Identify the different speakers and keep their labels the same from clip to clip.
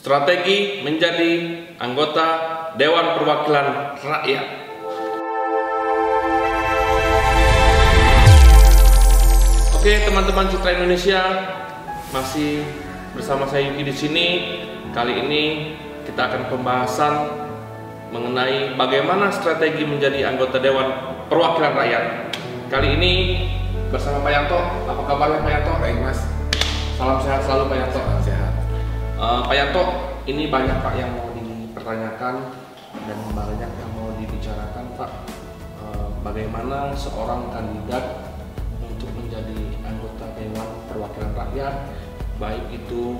Speaker 1: Strategi menjadi anggota Dewan Perwakilan Rakyat. Oke, teman-teman Citra Indonesia, masih bersama saya Yuki di sini. Kali ini kita akan pembahasan mengenai bagaimana strategi menjadi anggota Dewan Perwakilan Rakyat. Kali ini bersama Pak Yanto. Apa kabarnya Pak Yanto?
Speaker 2: Baik Mas.
Speaker 1: Salam sehat selalu Pak Yanto.
Speaker 2: Salam sehat.
Speaker 1: Pak Yanto, ini banyak Pak yang mau dipertanyakan dan banyak yang mau dibicarakan Pak. Bagaimana seorang kandidat untuk menjadi anggota Dewan Perwakilan Rakyat, baik itu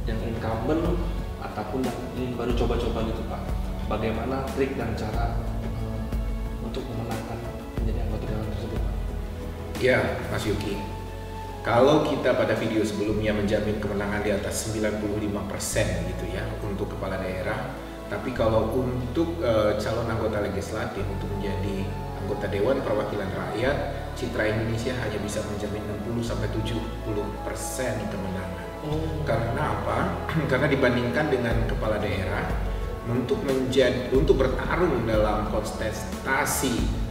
Speaker 1: yang incumbent ataupun yang ingin baru coba-coba gitu Pak. Bagaimana trik dan cara untuk memenangkan menjadi anggota Dewan tersebut Pak?
Speaker 2: Ya Mas Yuki, kalau kita pada video sebelumnya menjamin kemenangan di atas 95% gitu ya untuk kepala daerah, tapi kalau untuk calon anggota legislatif untuk menjadi anggota Dewan Perwakilan Rakyat, Citra Indonesia hanya bisa menjamin 60-70% kemenangan. Karena apa? Karena dibandingkan dengan kepala daerah, untuk bertarung dalam kontestasi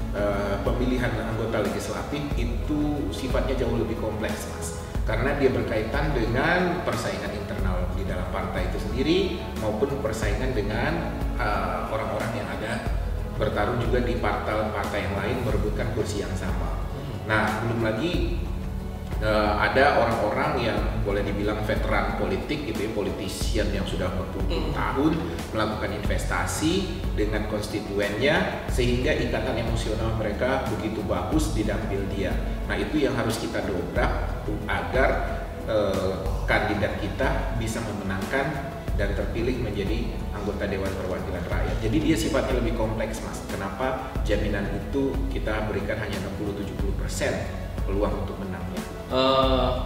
Speaker 2: pemilihan anggota legislatif itu sifatnya jauh lebih kompleks Mas, karena dia berkaitan dengan persaingan internal di dalam partai itu sendiri maupun persaingan dengan orang-orang yang ada bertarung juga di partai yang lain merebutkan kursi yang sama. Nah, belum lagi ada orang-orang yang boleh dibilang veteran politik gitu ya, politician yang sudah berpuluh tahun melakukan investasi dengan konstituennya sehingga ikatan emosional mereka begitu bagus di dapil dia. Nah, itu yang harus kita dobrak agar kandidat kita bisa memenangkan dan terpilih menjadi anggota Dewan Perwakilan Rakyat. Jadi dia sifatnya lebih kompleks Mas. Kenapa jaminan itu kita berikan hanya 60-70% peluang untuk menangnya?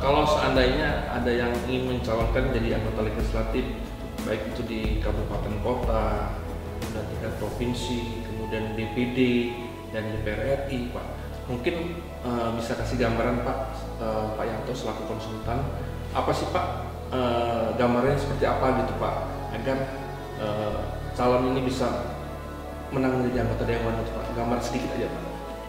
Speaker 1: Kalau seandainya ada yang ingin mencalonkan jadi anggota legislatif, baik itu di kabupaten kota, kemudian tingkat provinsi, kemudian DPD dan DPR RI, Pak, mungkin bisa kasih gambaran Pak Yanto selaku konsultan, apa sih Pak gambarnya seperti apa gitu Pak, agar calon ini bisa menang menjadi anggota dewan itu Pak, gambar sedikit aja Pak.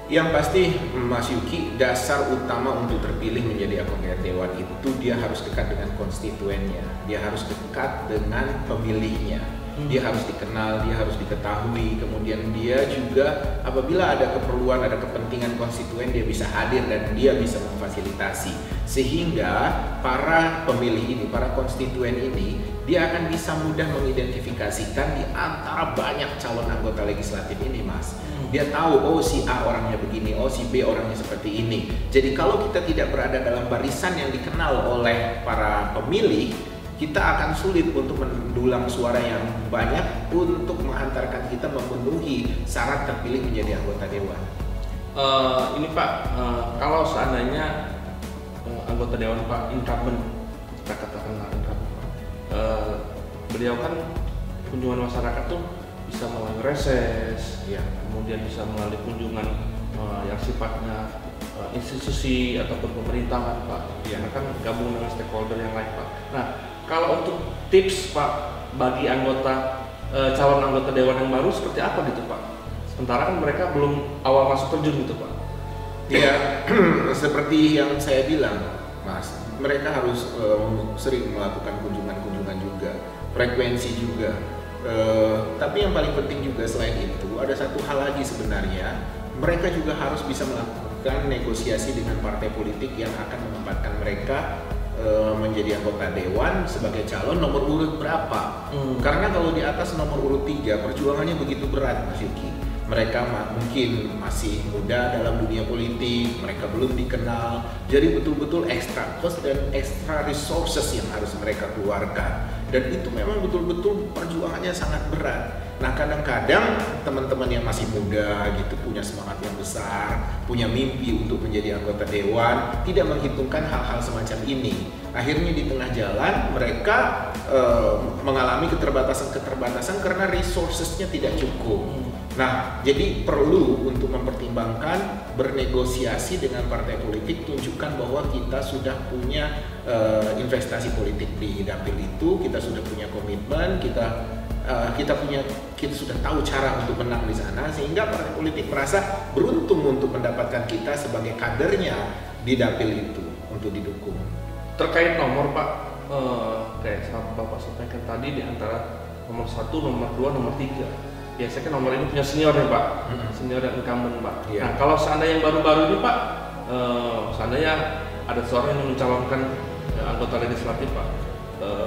Speaker 2: Yang pasti Mas Yuki, dasar utama untuk terpilih menjadi anggota dewan itu dia harus dekat dengan konstituennya, dia harus dekat dengan pemilihnya, dia harus dikenal, dia harus diketahui, kemudian dia juga apabila ada keperluan, ada kepentingan konstituen dia bisa hadir dan dia bisa memfasilitasi, sehingga para pemilih ini, para konstituen ini dia akan bisa mudah mengidentifikasikan di antara banyak calon anggota legislatif ini Mas. Dia tahu, oh si A orangnya begini, oh si B orangnya seperti ini. Jadi kalau kita tidak berada dalam barisan yang dikenal oleh para pemilih, kita akan sulit untuk mendulang suara yang banyak untuk menghantarkan kita memenuhi syarat terpilih menjadi anggota dewan.
Speaker 1: Ini Pak, kalau seandainya anggota dewan Pak incumbent, kita katakanlah incumbent Pak, beliau kan kunjungan masyarakat tuh bisa melalui reses, ya, kemudian bisa melalui kunjungan yang sifatnya institusi ataupun pemerintahan Pak, ya, kan gabung dengan stakeholder yang lain Pak. Nah, kalau untuk tips Pak bagi anggota calon anggota dewan yang baru seperti apa gitu Pak? Sementara kan mereka belum awal masuk terjun gitu Pak.
Speaker 2: Ya, seperti yang saya bilang Mas, mereka harus sering melakukan kunjungan-kunjungan juga, frekuensi juga. Tapi yang paling penting juga selain itu ada satu hal lagi sebenarnya, mereka juga harus bisa melakukan negosiasi dengan partai politik yang akan menempatkan mereka menjadi anggota dewan sebagai calon nomor urut berapa. Karena kalau di atas nomor urut 3 perjuangannya begitu berat Mas Yuki. Mereka mungkin masih muda dalam dunia politik, mereka belum dikenal, jadi betul-betul extra cost dan extra resources yang harus mereka keluarkan, dan itu memang betul-betul perjuangannya sangat berat. Nah, kadang-kadang teman-teman yang masih muda gitu punya semangat yang besar, punya mimpi untuk menjadi anggota dewan, tidak menghitungkan hal-hal semacam ini. Akhirnya di tengah jalan mereka mengalami keterbatasan karena resourcesnya tidak cukup. Nah, jadi perlu untuk mempertimbangkan bernegosiasi dengan partai politik, tunjukkan bahwa kita sudah punya investasi politik di dapil itu, kita sudah punya komitmen kepemimpinan, kita sudah tahu cara untuk menang di sana, sehingga partai politik merasa beruntung untuk mendapatkan kita sebagai kadernya di dapil itu untuk didukung.
Speaker 1: Terkait nomor Pak, kayak Bapak sampaikan tadi, di antara nomor 1, nomor 2, nomor 3, biasanya kan nomor ini punya senior ya Pak, senior yang incumbent Pak. Nah kalau seandainya yang baru-baru ini Pak, seandainya ada seorang yang mencalonkan anggota legislatif Pak,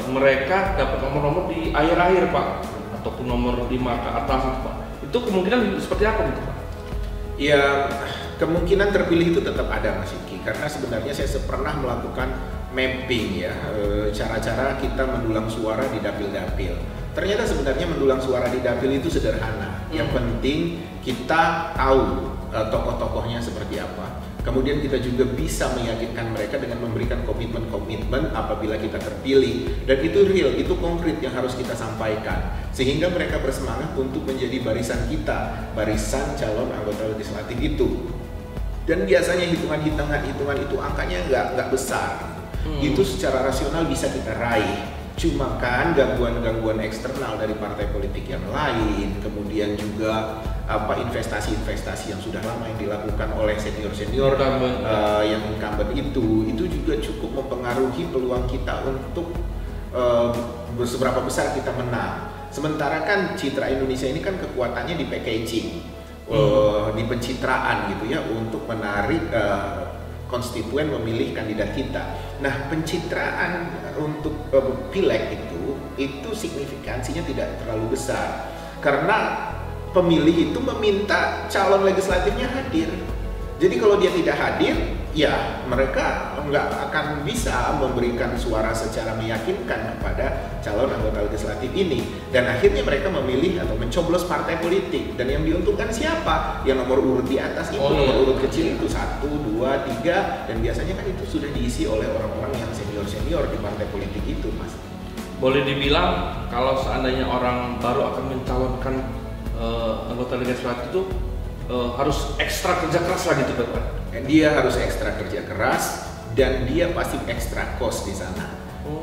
Speaker 1: mereka dapat nomor-nomor di akhir-akhir Pak, ataupun nomor 5 ke atas Pak, itu kemungkinan seperti apa gitu Pak?
Speaker 2: Ya, kemungkinan terpilih itu tetap ada Mas Iki, karena sebenarnya saya pernah melakukan mapping ya, cara-cara kita mendulang suara di dapil-dapil. Ternyata sebenarnya mendulang suara di dapil itu sederhana. Yang penting kita tahu tokoh-tokohnya seperti apa. Kemudian kita juga bisa meyakinkan mereka dengan memberikan komitmen-komitmen apabila kita terpilih. Dan itu real, itu konkret yang harus kita sampaikan. Sehingga mereka bersemangat untuk menjadi barisan kita, barisan calon anggota legislatif itu. Dan biasanya hitungan-hitungan itu angkanya nggak besar. Itu secara rasional bisa kita raih. Cuma kan gangguan-gangguan eksternal dari partai politik yang lain, kemudian juga investasi-investasi yang sudah lama yang dilakukan oleh senior-senior yang incumbent itu juga cukup mempengaruhi peluang kita untuk seberapa besar kita menang. Sementara kan citra Indonesia ini kan kekuatannya di packaging, di pencitraan gitu ya, untuk menarik konstituen memilih kandidat kita. Nah, pencitraan untuk pileg itu signifikansinya tidak terlalu besar karena pemilih itu meminta calon legislatifnya hadir. Jadi kalau dia tidak hadir, ya mereka nggak akan bisa memberikan suara secara meyakinkan kepada calon anggota legislatif ini. Dan akhirnya mereka memilih atau mencoblos partai politik. Dan yang diuntungkan siapa? Yang nomor urut di atas itu, nomor urut kecil itu 1, 2, 3. Dan biasanya kan itu sudah diisi oleh orang-orang yang senior-senior di partai politik itu, Mas.
Speaker 1: Boleh dibilang kalau seandainya orang baru akan mencalonkan anggota legislatif itu harus ekstra kerja keras lah gitu Pak.
Speaker 2: Dia harus ekstra kerja keras dan dia pasti ekstra cost di sana.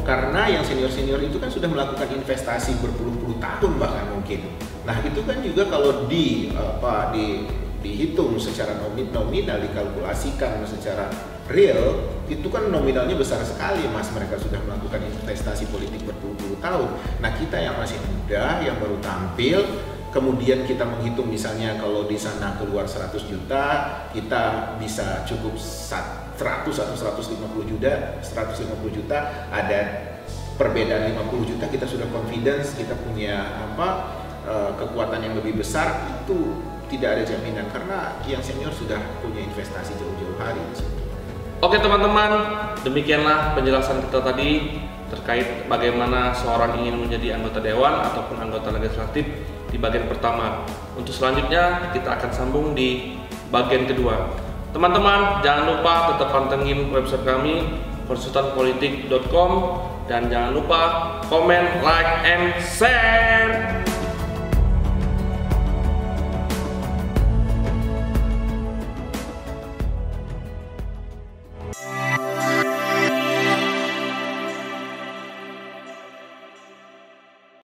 Speaker 2: Karena yang senior-senior itu kan sudah melakukan investasi berpuluh-puluh tahun bahkan mungkin. Nah, itu kan juga kalau dihitung secara nominal, dikalkulasikan secara real, itu kan nominalnya besar sekali Mas. Mereka sudah melakukan investasi politik berpuluh-puluh tahun. Nah, kita yang masih muda, yang baru tampil, kemudian kita menghitung misalnya kalau di sana keluar 100 juta, kita bisa cukup 100 atau 150 juta, ada perbedaan 50 juta, kita sudah confidence, kita punya kekuatan yang lebih besar, itu tidak ada jaminan karena yang senior sudah punya investasi jauh-jauh hari.
Speaker 1: Oke teman-teman, demikianlah penjelasan kita tadi terkait bagaimana seorang ingin menjadi anggota dewan ataupun anggota legislatif di bagian pertama. Untuk selanjutnya kita akan sambung di bagian kedua. Teman-teman jangan lupa tetap pantengin website kami konsultanpolitik.com dan jangan lupa komen, like, and share.